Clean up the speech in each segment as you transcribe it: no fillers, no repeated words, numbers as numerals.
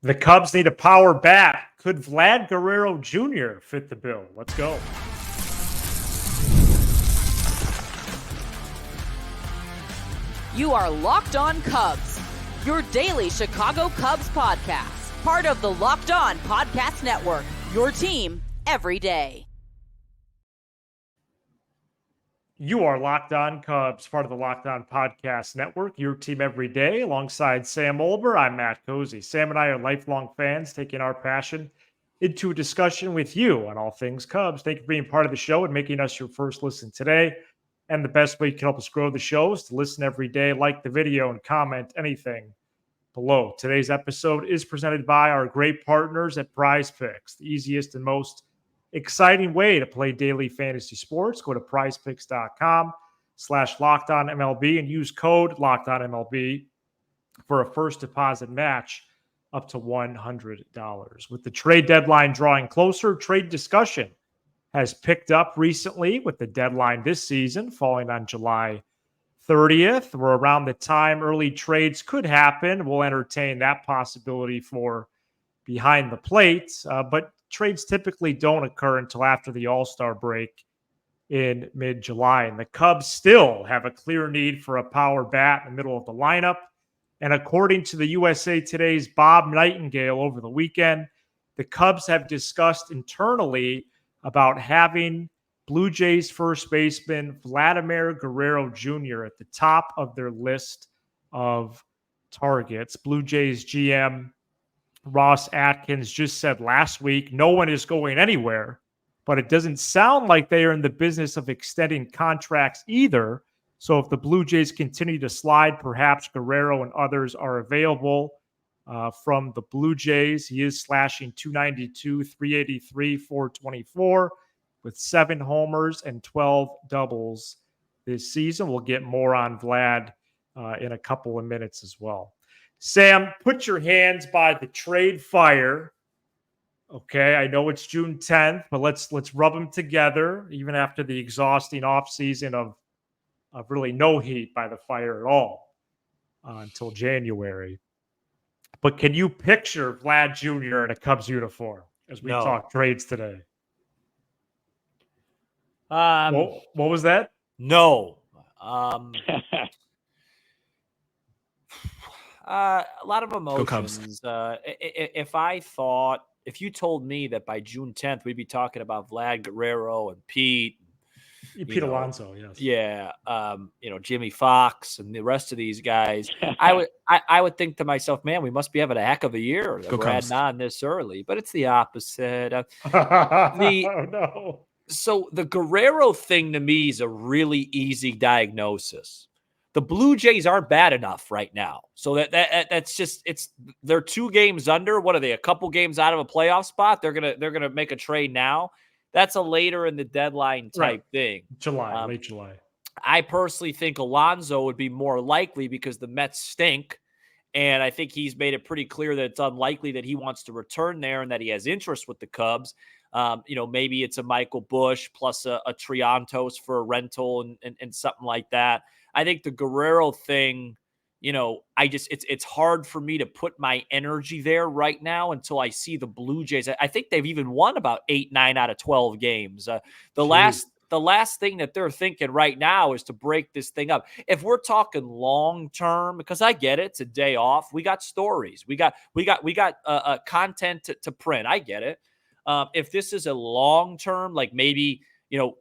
The Cubs need a power bat. Could Vlad Guerrero Jr. fit the bill? Let's go. You are Locked On Cubs, your daily Chicago Cubs podcast. Part of the Locked On Podcast Network, your team every day. You are Locked On Cubs, part of the Locked On Podcast Network, your team every day. Alongside Sam Olber, I'm Matt Cozy. Sam and I are lifelong fans, taking our passion into a discussion with you on all things Cubs. Thank you for being part of the show and making us your first listen today. And the best way you can help us grow the show is to listen every day, like the video, and comment anything below. Today's episode is presented by our great partners at Prize Picks, the easiest and most exciting way to play daily fantasy sports. Go to prizepicks.com/LockedOnMLB and use code LockedOnMLB for a first deposit match up to $100. With the trade deadline drawing closer, trade discussion has picked up recently, with the deadline this season falling on July 30th. We're around the time early trades could happen. We'll entertain that possibility for behind the plate, but trades typically don't occur until after the All-Star break in mid-July. And the Cubs still have a clear need for a power bat in the middle of the lineup. And according to the USA Today's Bob Nightingale over the weekend, the Cubs have discussed internally about having Blue Jays first baseman Vladimir Guerrero Jr. at the top of their list of targets. Blue Jays GM Ross Atkins just said last week, no one is going anywhere, but it doesn't sound like they are in the business of extending contracts either. So if the Blue Jays continue to slide, perhaps Guerrero and others are available from the Blue Jays. He is slashing .292, .383, .424 with 7 homers and 12 doubles this season. We'll get more on Vlad in a couple of minutes as well. Sam, put your hands by the trade fire. Okay, I know it's June 10th, but let's rub them together, even after the exhausting offseason of really no heat by the fire at all until January. But can you picture Vlad Jr. in a Cubs uniform as we talk trades today? What was that? No. A lot of emotions. If you told me that by June 10th we'd be talking about Vlad Guerrero and Pete Alonso, yes. Yeah. Jimmy Fox and the rest of these guys, I would think to myself, man, we must be having a heck of a year that we're adding on this early. But it's the opposite. No. So the Guerrero thing to me is a really easy diagnosis. The Blue Jays aren't bad enough right now. So that's just they're 2 games under. What are they? A couple games out of a playoff spot? They're gonna make a trade now. That's a later in the deadline type thing. Late July. I personally think Alonso would be more likely because the Mets stink. And I think he's made it pretty clear that it's unlikely that he wants to return there and that he has interest with the Cubs. Maybe it's a Michael Busch plus a Triantos for a rental and something like that. I think the Guerrero thing, it's hard for me to put my energy there right now until I see the Blue Jays. I think they've even won about 8-9 out of 12 games. The last thing that they're thinking right now is to break this thing up. If we're talking long term, because I get it, it's a day off. We got stories. We got content to print. I get it. If this is a long term, like maybe,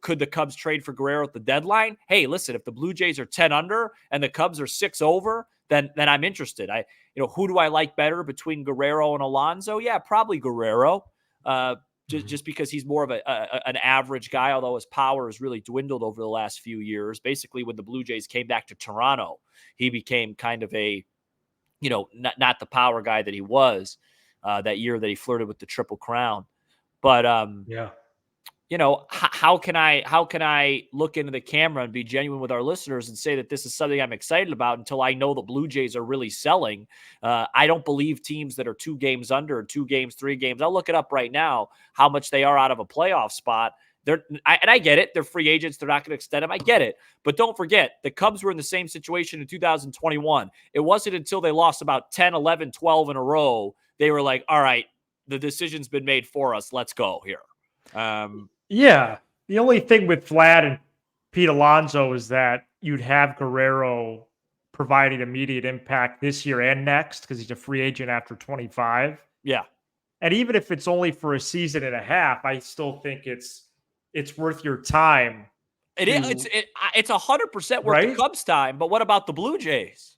could the Cubs trade for Guerrero at the deadline? Hey, listen, if the Blue Jays are 10 under and the Cubs are 6 over, then I'm interested. Who do I like better between Guerrero and Alonso? Yeah, probably Guerrero. Just because he's more of an average guy, although his power has really dwindled over the last few years. Basically, when the Blue Jays came back to Toronto, he became kind of a, not the power guy that he was that year that he flirted with the Triple Crown. But how can I look into the camera and be genuine with our listeners and say that this is something I'm excited about until I know the Blue Jays are really selling? I don't believe teams that are 2 games under, 2 games, 3 games. I'll look it up right now, how much they are out of a playoff spot. I get it. They're free agents. They're not going to extend them. I get it. But don't forget, the Cubs were in the same situation in 2021. It wasn't until they lost about 10, 11, 12 in a row they were like, all right, the decision's been made for us. Let's go here. Yeah. The only thing with Vlad and Pete Alonso is that you'd have Guerrero providing immediate impact this year and next because he's a free agent after 25. Yeah. And even if it's only for a season and a half, I still think it's worth your time. It's 100% worth the right? Cubs' time. But what about the Blue Jays?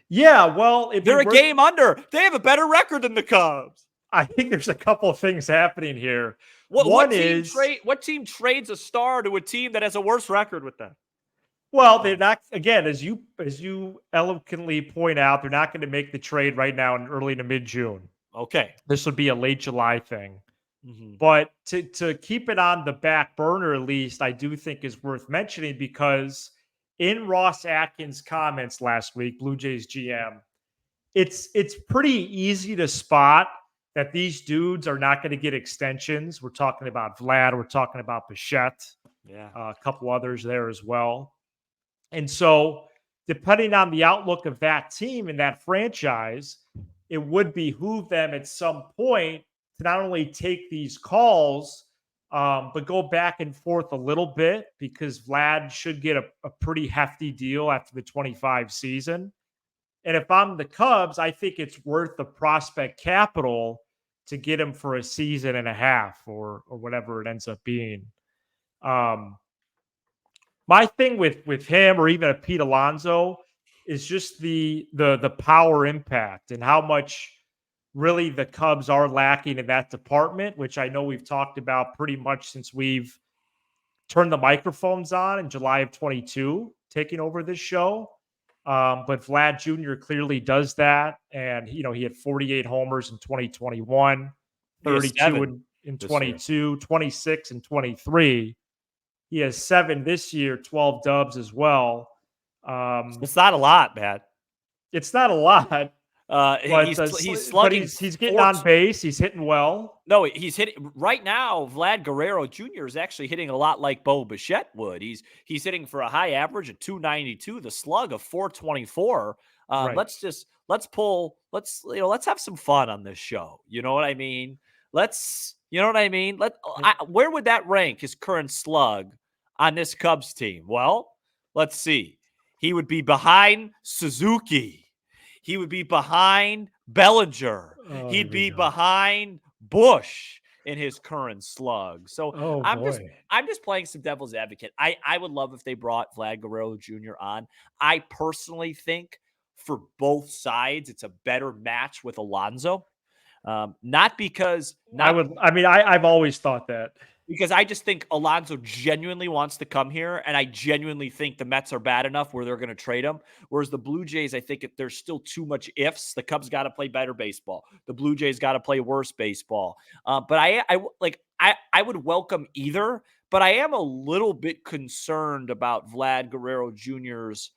Yeah, well, They're a game under. They have a better record than the Cubs. I think there's a couple of things happening here. What team trades a star to a team that has a worse record with them? Well, they're not, again, as you eloquently point out, they're not going to make the trade right now in early to mid-June. Okay. This would be a late July thing. Mm-hmm. But to keep it on the back burner, at least, I do think is worth mentioning because in Ross Atkins' comments last week, Blue Jays GM, it's pretty easy to spot that these dudes are not going to get extensions. We're talking about Vlad. We're talking about Bichette. Yeah. A couple others there as well. And so, depending on the outlook of that team and that franchise, it would behoove them at some point to not only take these calls, but go back and forth a little bit because Vlad should get a pretty hefty deal after the 25 season. And if I'm the Cubs, I think it's worth the prospect capital to get him for a season and a half or whatever it ends up being. My thing with him or even a Pete Alonso is just the power impact and how much really the Cubs are lacking in that department, which I know we've talked about pretty much since we've turned the microphones on in July of 22, taking over this show. But Vlad Jr. clearly does that. And, he had 48 homers in 2021, 32 in 22, 26 in 23. He has 7 this year, 12 dubs as well. It's not a lot, man. It's not a lot. He's slugging. He's getting on base. He's hitting well. No, he's hitting right now. Vlad Guerrero Jr. is actually hitting a lot like Bo Bichette would. He's hitting for a high average of 292, the slug of 424. Right. Let's have some fun on this show. You know what I mean? Where would that rank his current slug on this Cubs team? Well, let's see. He would be behind Suzuki. He would be behind Bellinger. He'd be behind Bush in his current slug. So I'm just playing some devil's advocate. I would love if they brought Vlad Guerrero Jr. on. I personally think for both sides, it's a better match with Alonso. I've always thought that. Because I just think Alonso genuinely wants to come here, and I genuinely think the Mets are bad enough where they're going to trade him. Whereas the Blue Jays, I think there's still too much ifs. The Cubs got to play better baseball. The Blue Jays got to play worse baseball. But I would welcome either. But I am a little bit concerned about Vlad Guerrero Jr.'s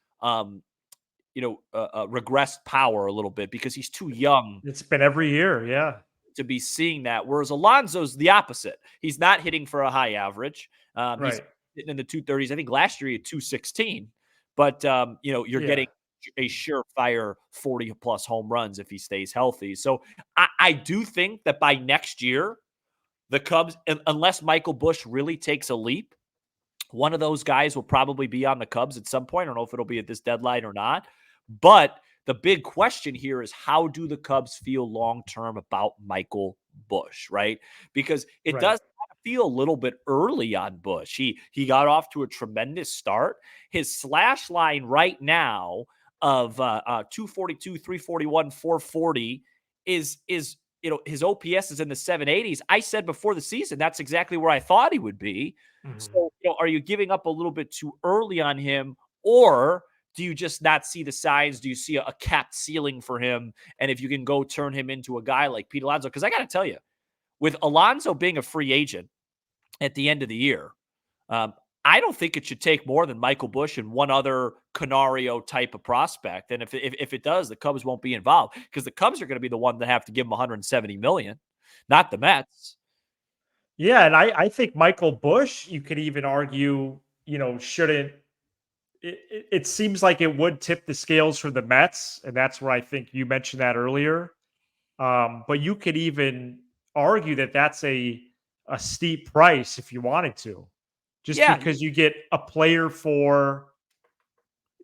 regressed power a little bit because he's too young. It's been every year, yeah. To be seeing that, whereas Alonso's the opposite. He's not hitting for a high average. He's hitting in the 230s. I think last year he had 216. But you're getting a surefire 40-plus home runs if he stays healthy. So I do think that by next year, the Cubs, unless Michael Bush really takes a leap, one of those guys will probably be on the Cubs at some point. I don't know if it'll be at this deadline or not. But the big question here is how do the Cubs feel long-term about Michael Bush, right? Because it does feel a little bit early on Bush. He got off to a tremendous start. His slash line right now of 242, 341, 440 is his OPS is in the 780s. I said before the season, that's exactly where I thought he would be. Mm-hmm. So, are you giving up a little bit too early on him, or do you just not see the signs? Do you see a capped ceiling for him? And if you can go turn him into a guy like Pete Alonso, because I got to tell you, with Alonso being a free agent at the end of the year, I don't think it should take more than Michael Bush and one other Canario type of prospect. And if it does, the Cubs won't be involved because the Cubs are going to be the one that have to give him $170 million, not the Mets. Yeah, and I think Michael Bush, you could even argue, shouldn't. It seems like it would tip the scales for the Mets, and that's where I think you mentioned that earlier. But you could even argue that that's a steep price if you wanted to, just Yeah. because you get a player for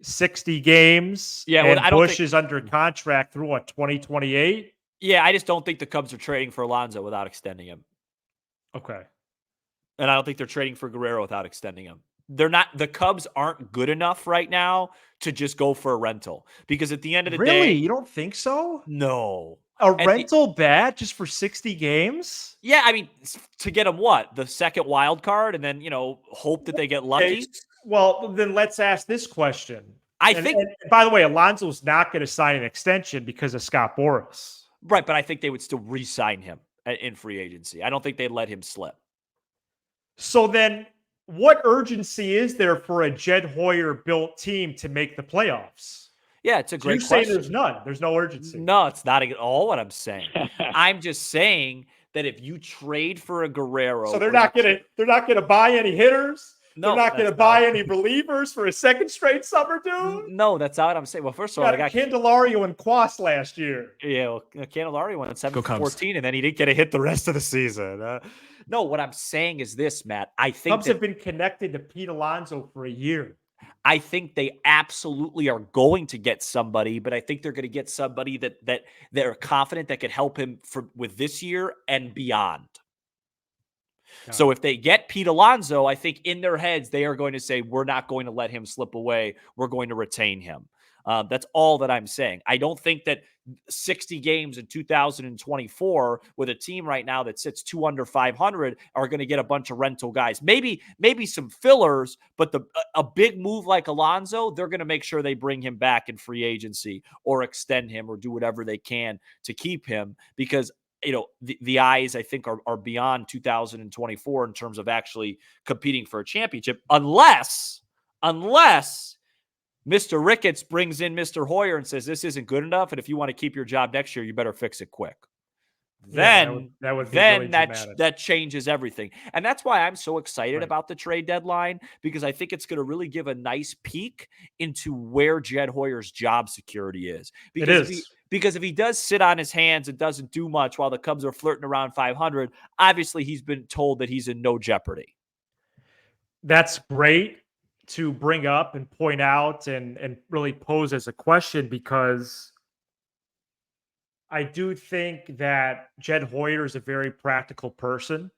60 games Yeah. Well, and I don't Bush think. is under contract through what, 2028? Yeah, I just don't think the Cubs are trading for Alonso without extending him. Okay. And I don't think they're trading for Guerrero without extending him. They're not. The Cubs aren't good enough right now to just go for a rental, because at the end of the Really? day, You don't think so? no. A At the, rental bat just for 60 games? yeah, I mean, to get them what? The second wild card, and then, hope that they get Okay. lucky. Well, then let's ask this question. I And, think and by the way, Alonso's not going to sign an extension because of Scott Boras. right, but I think they would still re-sign him in free agency. I don't think they'd let him slip. So then what urgency is there for a Jed Hoyer built team to make the playoffs? Yeah, it's a So great you're saying question. there's none. There's no urgency. No, it's not at all what I'm saying. I'm just saying that if you trade for a Guerrero, So they're not gonna buy any hitters. No, They're not gonna that's buy not- any relievers for a second straight summer, dude. No, that's not what I'm saying. Well, first of all, Got they got Candelario and Quas last year. yeah, well, Candelario went 7 Go for Cubs. 14, and then he didn't get a hit the rest of the season. No, what I'm saying is this, Matt. I think Cubs have been connected to Pete Alonso for a year. I think they absolutely are going to get somebody, but I think they're going to get somebody that they're confident that could help him with this year and beyond. So if they get Pete Alonso, I think in their heads, they are going to say, we're not going to let him slip away. We're going to retain him. That's all that I'm saying. I don't think that 60 games in 2024 with a team right now that sits 2 under 500 are going to get a bunch of rental guys. Maybe some fillers, but a big move like Alonso, they're going to make sure they bring him back in free agency or extend him or do whatever they can to keep him, because the eyes, I think, are beyond 2024 in terms of actually competing for a championship, unless Mr. Ricketts brings in Mr. Hoyer and says, this isn't good enough, and if you want to keep your job next year, you better fix it quick. Then that would be really that changes everything. And that's why I'm so excited about the trade deadline, because I think it's going to really give a nice peek into where Jed Hoyer's job security is. Because if he does sit on his hands and doesn't do much while the Cubs are flirting around 500, obviously he's been told that he's in no jeopardy. That's great to bring up and point out and really pose as a question, because I do think that Jed Hoyer is a very practical person.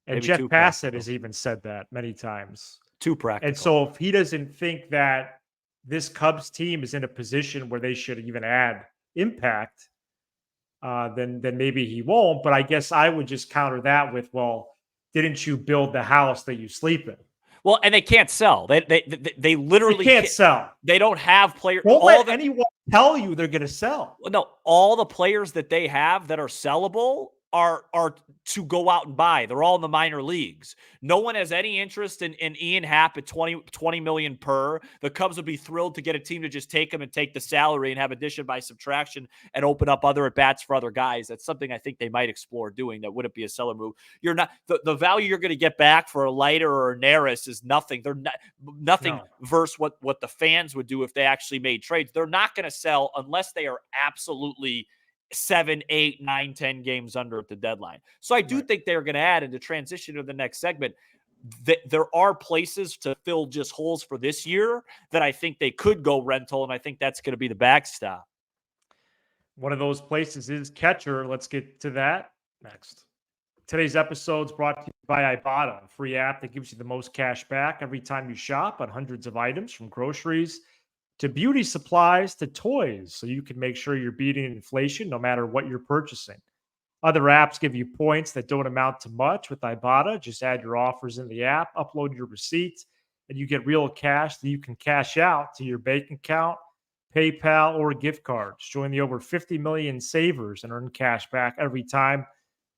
And Maybe Jeff too Bassett practical. has even said that many times. Too practical. And so if he doesn't think that this Cubs team is in a position where they should even add impact, then maybe he won't. But I guess I would just counter that with, well, didn't you build the house that you sleep in? Well, and they can't sell. They literally can't sell. They don't have players. Don't let anyone tell you they're going to sell. No, all the players that they have that are sellable are to go out and buy. They're all in the minor leagues. No one has any interest in Ian Happ at $20 million per. The Cubs would be thrilled to get a team to just take him and take the salary and have addition by subtraction and open up other at-bats for other guys. That's something I think they might explore doing. That wouldn't be a seller move. You're not the value you're going to get back for a Leiter or a Neris is nothing. They're nothing versus what the fans would do if they actually made trades. They're not going to sell unless they are absolutely 7, 8, 9, 10 games under at the deadline. So I do think they're going to add, and to transition to the next segment, there are places to fill just holes for this year that I think they could go rental, and I think that's going to be the backstop. One of those places is catcher. Let's get to that next. Today's episode is brought to you by Ibotta, a free app that gives you the most cash back every time you shop on hundreds of items, from groceries to beauty supplies to toys, so you can make sure you're beating inflation no matter what you're purchasing. Other apps give you points that don't amount to much. With Ibotta, just add your offers in the app, upload your receipt, and you get real cash that you can cash out to your bank account, PayPal, or gift cards. Join the over 50 million savers and earn cash back every time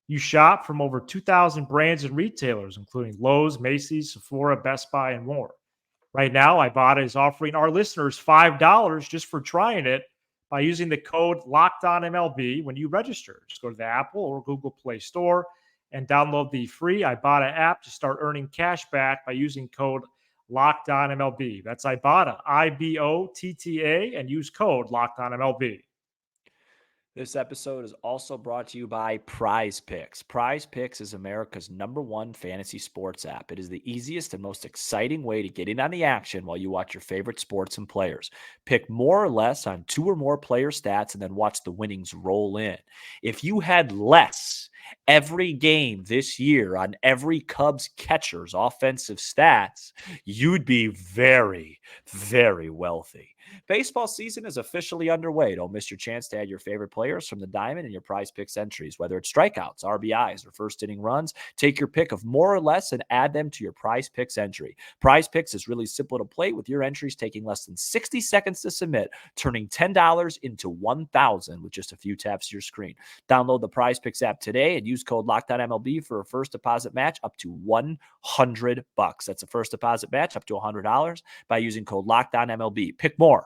you shop from over 2,000 brands and retailers, including Lowe's, Macy's, Sephora, Best Buy, and more. Right now, Ibotta is offering our listeners $5 just for trying it by using the code LOCKEDONMLB when you register. Just go to the Apple or Google Play Store and download the free Ibotta app to start earning cash back by using code LOCKEDONMLB. That's Ibotta, IBOTTA, and use code LOCKEDONMLB. This episode is also brought to you by Prize Picks. Prize Picks is America's #1 fantasy sports app. It is the easiest and most exciting way to get in on the action while you watch your favorite sports and players. Pick more or less on 2 or more player stats and then watch the winnings roll in. If you had less every game this year on every Cubs catcher's offensive stats, you'd be very, very wealthy. Baseball season is officially underway. Don't miss your chance to add your favorite players from the diamond in your Prize Picks entries, whether it's strikeouts, RBIs, or first inning runs. Take your pick of more or less and add them to your Prize Picks entry. Prize Picks is really simple to play, with your entries taking less than 60 seconds to submit, turning $10 into $1,000 with just a few taps to your screen. Download the Prize Picks app today and use code LOCKEDONMLB for a first deposit match up to $100. That's a first deposit match up to $100 by using code LOCKEDONMLB. Pick more.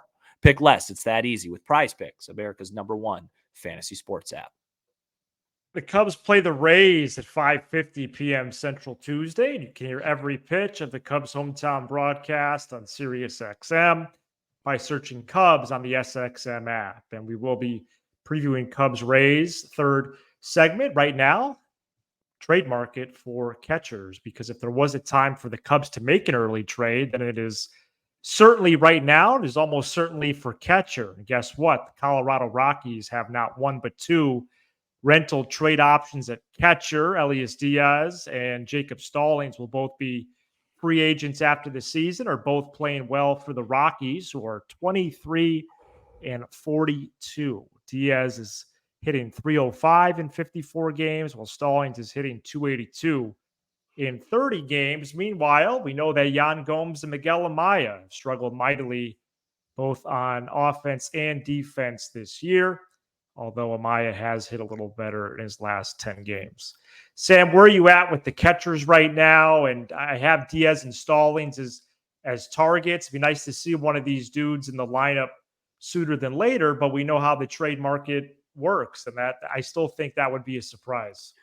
Pick less. It's that easy with Prize Picks, America's #1 fantasy sports app. The Cubs play the Rays at 5:50 p.m. Central Tuesday, and you can hear every pitch of the Cubs hometown broadcast on SiriusXM by searching Cubs on the SXM app. And we will be previewing Cubs Rays third segment right now. Trade market for catchers, because if there was a time for the Cubs to make an early trade, then it is certainly right now. It is almost certainly for catcher. And guess what? The Colorado Rockies have not one but two rental trade options at catcher. Elias Diaz and Jacob Stallings will both be free agents after the season, are both playing well for the Rockies, who are 23 and 42. Diaz is hitting 305 in 54 games, while Stallings is hitting 282 in 30 games. Meanwhile, we know that Yan Gomes and Miguel Amaya have struggled mightily both on offense and defense this year, although Amaya has hit a little better in his last 10 games. Sam, where are you at with the catchers right now? And I have Diaz and Stallings as targets. It'd be nice to see one of these dudes in the lineup sooner than later, but we know how the trade market works, and that I still think that would be a surprise.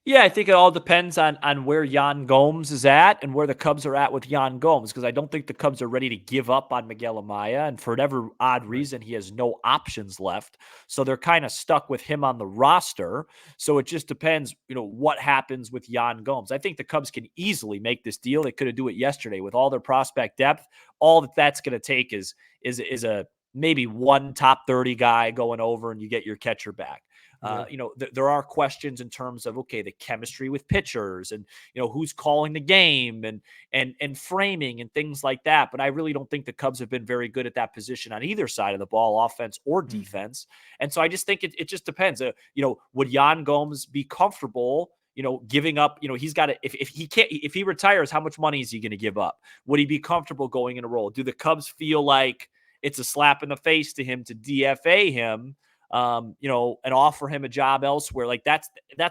Yeah, I think it all depends on where Yan Gomes is at and where the Cubs are at with Yan Gomes, because I don't think the Cubs are ready to give up on Miguel Amaya, and for whatever odd reason, he has no options left. So they're kind of stuck with him on the roster. So it just depends, what happens with Yan Gomes. I think the Cubs can easily make this deal. They could have do it yesterday with all their prospect depth. All that's going to take is a maybe one top 30 guy going over, and you get your catcher back. There are questions in terms of, the chemistry with pitchers and, who's calling the game and framing and things like that. But I really don't think the Cubs have been very good at that position on either side of the ball, offense or defense. And so I just think it just depends. Would Yan Gomes be comfortable, giving up, he's got to, if he retires, how much money is he going to give up? Would he be comfortable going in a role? Do the Cubs feel like it's a slap in the face to him to DFA him? And offer him a job elsewhere? Like that's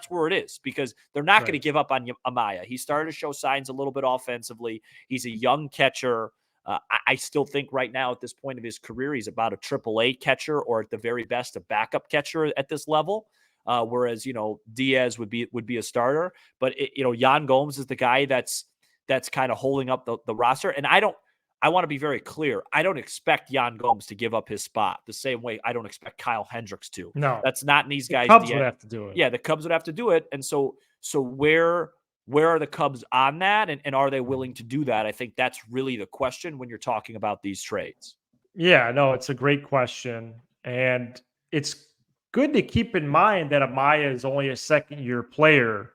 where it is, because they're not going to give up on Amaya. He started to show signs a little bit offensively. He's a young catcher. I still think right now at this point of his career, he's about a AAA catcher, or at the very best, a backup catcher at this level. Whereas, Diaz would be a starter, but Yan Gomes is the guy that's kind of holding up the roster. And I want to be very clear. I don't expect Yan Gomes to give up his spot the same way I don't expect Kyle Hendricks to. No, that's not in these guys. The Cubs would have to do it. Yeah, the Cubs would have to do it. And so where are the Cubs on that? And are they willing to do that? I think that's really the question when you're talking about these trades. Yeah, no, it's a great question. And it's good to keep in mind that Amaya is only a second-year player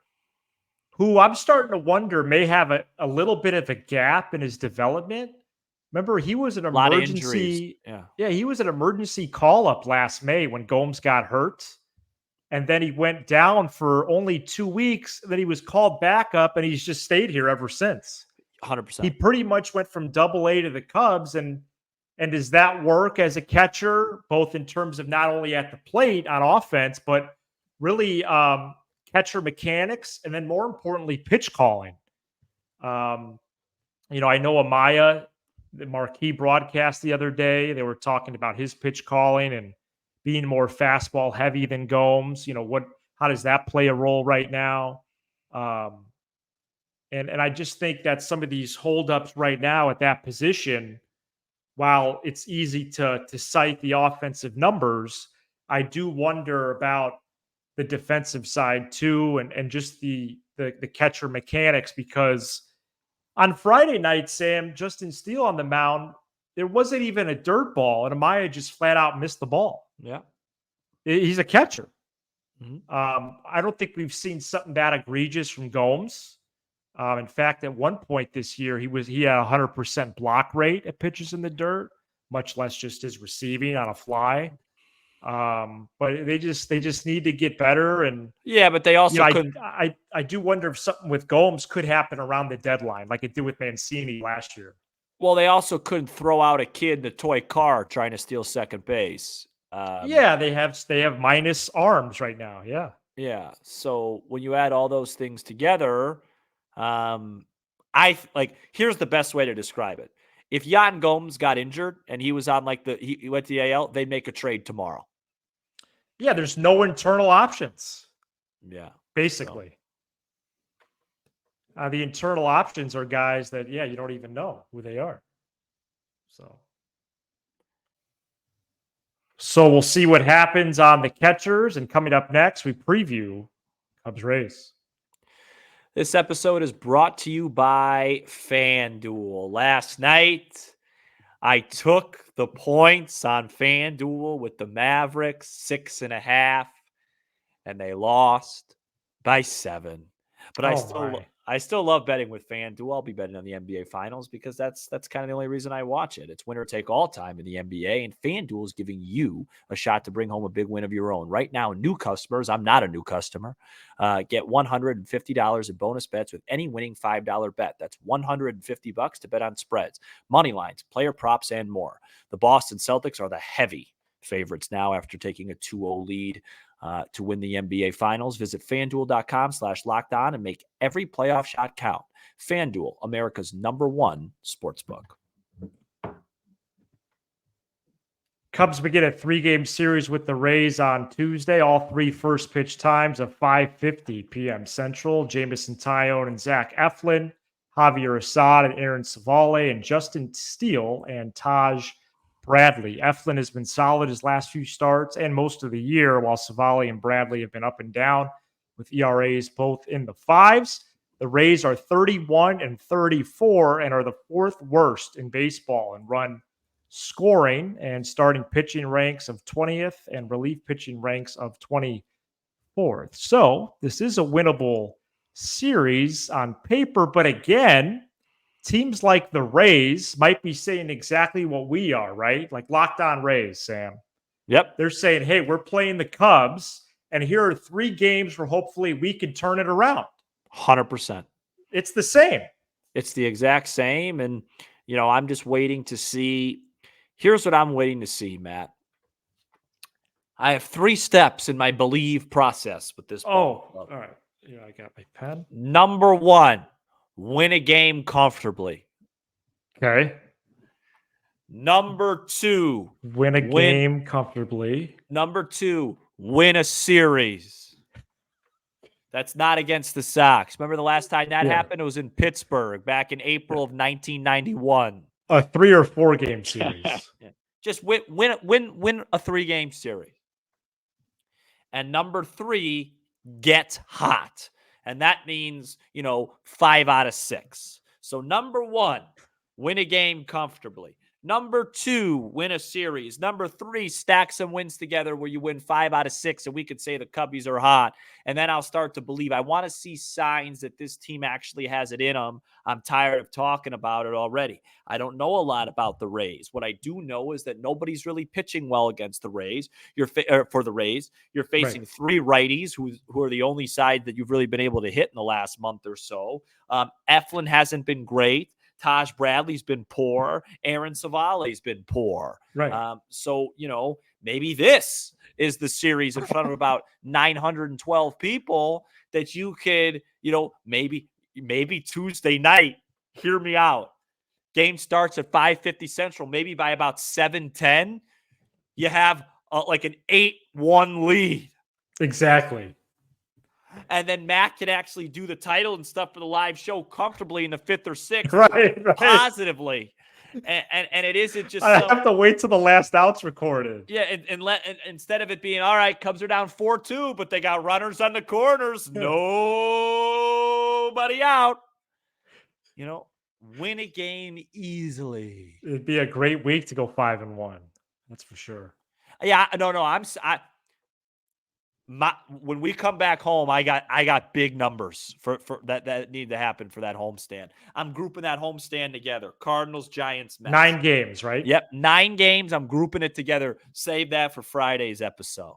who I'm starting to wonder may have a little bit of a gap in his development. Remember, he was an emergency. Yeah, he was an emergency call-up last May when Gomes got hurt. And then he went down for only 2 weeks. Then he was called back up, and he's just stayed here ever since. 100%. He pretty much went from AA to the Cubs. And does that work as a catcher, both in terms of not only at the plate on offense, but really catcher mechanics, and then more importantly, pitch calling? I know Amaya, the marquee broadcast the other day, they were talking about his pitch calling and being more fastball heavy than Gomes. How does that play a role right now? And I just think that some of these holdups right now at that position, while it's easy to cite the offensive numbers, I do wonder about the defensive side too, and just the catcher mechanics, because on Friday night, Sam, Justin Steele on the mound, there wasn't even a dirt ball, and Amaya just flat out missed the ball. Yeah. He's a catcher. Mm-hmm. I don't think we've seen something that egregious from Gomes. In fact, at one point this year, he had 100% block rate at pitches in the dirt, much less just his receiving on a fly. But they just need to get better. And yeah, but they also couldn't. I do wonder if something with Gomes could happen around the deadline, like it did with Mancini last year. Well, they also couldn't throw out a kid in a toy car trying to steal second base. Yeah, they have minus arms right now. Yeah. Yeah. So when you add all those things together, here's the best way to describe it. If Jan Gomes got injured and he was on he went to the AL, they'd make a trade tomorrow. Yeah, there's no internal options. Yeah. Basically. The internal options are guys that, you don't even know who they are. So we'll see what happens on the catchers. And coming up next, we preview Cubs Rays. This episode is brought to you by FanDuel. Last night, I took the points on FanDuel with the Mavericks, 6.5, and they lost by 7. But I still love betting with FanDuel. I'll be betting on the NBA Finals because that's kind of the only reason I watch it. It's winner take all time in the NBA, and FanDuel is giving you a shot to bring home a big win of your own. Right now, new customers, I'm not a new customer, get $150 in bonus bets with any winning $5 bet. That's $150 to bet on spreads, money lines, player props, and more. The Boston Celtics are the heavy favorites now after taking a 2-0 lead to win the NBA Finals. Visit FanDuel.com/lockedon and make every playoff shot count. FanDuel, America's #1 sportsbook. Cubs begin a 3-game series with the Rays on Tuesday. All 3 first pitch times of 5:50 p.m. Central. Jamison Tyone and Zach Eflin, Javier Assad and Aaron Savale, and Justin Steele and Taj Bradley. Eflin has been solid his last few starts and most of the year, while Savale and Bradley have been up and down with ERAs both in the 5s. The Rays are 31-34 and are the 4th worst in baseball in run scoring and starting pitching ranks of 20th and relief pitching ranks of 24th. So this is a winnable series on paper, but again, teams like the Rays might be saying exactly what we are, right? Like Locked On Rays, Sam. Yep. They're saying, hey, we're playing the Cubs, and here are 3 games where hopefully we can turn it around. 100%. It's the same. It's the exact same. And, I'm just waiting to see. Here's what I'm waiting to see, Matt. I have 3 steps in my believe process with this ball. All right. Yeah, I got my pen. Number 1. Win a game comfortably. Okay. Number 2. Win a game comfortably. Number 2. Win a series. That's not against the Sox. Remember the last time that happened? It was in Pittsburgh back in April of 1991. A 3 or 4 game series. Just win a 3-game series. And number 3, get hot. And that means, 5 out of 6. So number 1, win a game comfortably. Number 2, win a series. Number 3, stack some wins together where you win 5 out of 6 and we could say the Cubbies are hot. And then I'll start to believe. I want to see signs that this team actually has it in them. I'm tired of talking about it already. I don't know a lot about the Rays. What I do know is that nobody's really pitching well against the Rays. For the Rays, you're facing 3 righties who are the only side that you've really been able to hit in the last month or so. Eflin hasn't been great. Taj Bradley's been poor. Aaron Savale's been poor. Right. So, maybe this is the series in front of about 912 people that you could, maybe Tuesday night, hear me out. Game starts at 5:50 Central. Maybe by about 7:10, you have like an 8-1 lead. Exactly. And then Matt can actually do the title and stuff for the live show comfortably in the 5th or 6th, right. positively. and it isn't just I have to wait till the last out's recorded. Yeah, and instead of it being all right, Cubs are down 4-2, but they got runners on the corners, nobody out. Win a game easily. It'd be a great week to go 5-1. That's for sure. Yeah, no, when we come back home, I got big numbers for that need to happen for that homestand. I'm grouping that homestand together. Cardinals, Giants, Mets. 9 games, right? Yep, 9 games. I'm grouping it together. Save that for Friday's episode.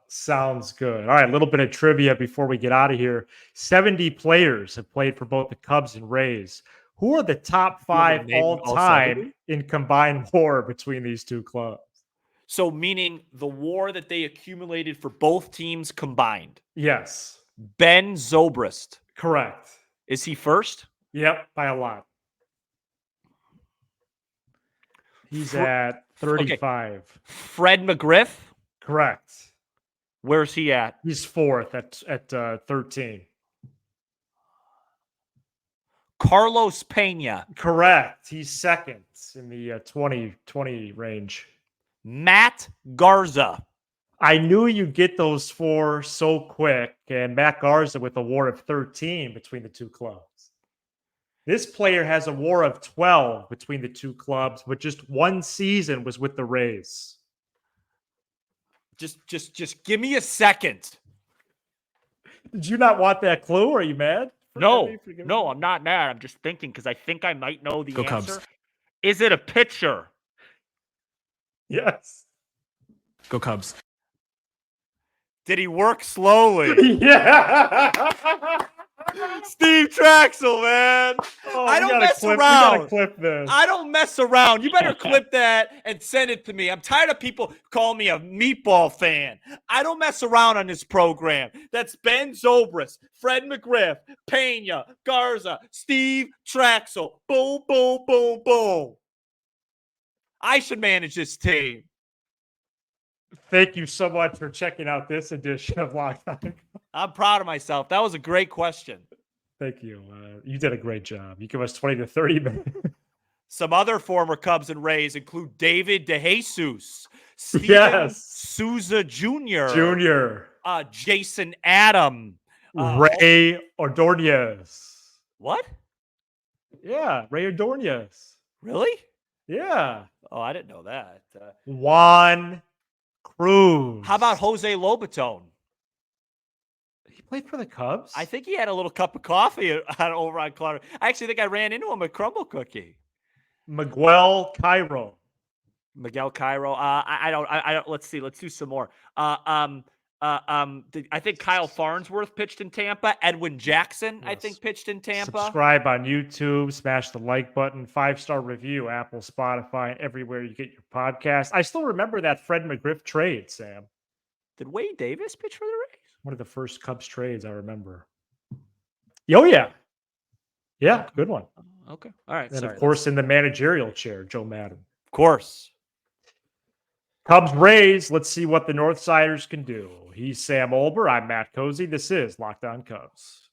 Sounds good. All right, a little bit of trivia before we get out of here. 70 players have played for both the Cubs and Rays. Who are the top 5 all time in combined WAR between these two clubs? So meaning the WAR that they accumulated for both teams combined. Yes. Ben Zobrist. Correct. Is he first? Yep, by a lot. He's at 35. Okay. Fred McGriff? Correct. Where's he at? He's 4th at 13. Carlos Pena. Correct. He's 2nd in the 20 range. Matt Garza. I knew you'd get those 4 so quick. And Matt Garza with a WAR of 13 between the two clubs. This player has a WAR of 12 between the two clubs, but just 1 season was with the Rays. Just give me a second. Did you not want that clue? Are you mad? No, I'm not mad. I'm just thinking because I think I might know the answer. Cubs. Is it a pitcher? Yes. Go Cubs. Did he work slowly? Yeah. Steve Traxel, man. I don't mess around. We gotta clip this. I don't mess around. You better clip that and send it to me. I'm tired of people calling me a meatball fan. I don't mess around on this program. That's Ben Zobrist, Fred McGriff, Pena, Garza, Steve Traxel. Boom, boom, boom, boom. I should manage this team. Thank you so much for checking out this edition of Locked On. I'm proud of myself. That was a great question. Thank you. You did a great job. You give us 20 to 30 minutes. Some other former Cubs and Rays include David DeJesus, Steven Souza Jr., Jason Adam, Ray Ordonez. What? Yeah, Ray Ordonez. Really? Yeah. Oh, I didn't know that. Juan Cruz. How about Jose Lobaton? He played for the Cubs? I think he had a little cup of coffee over on Clark. I actually think I ran into him at Crumble Cookie. Miguel Cairo. I don't. Let's see. Let's do some more. I think Kyle Farnsworth pitched in Tampa. Edwin Jackson, I think, pitched in Tampa. Subscribe on YouTube. Smash the like button. 5-star review. Apple, Spotify, everywhere you get your podcast. I still remember that Fred McGriff trade, Sam. Did Wade Davis pitch for the Rays? One of the first Cubs trades I remember. Oh, yeah. Yeah, good one. Okay. All right. And, of course, in the managerial chair, Joe Madden. Of course. Cubs Rays, let's see what the Northsiders can do. He's Sam Olber. I'm Matt Cozy. This is Locked On Cubs.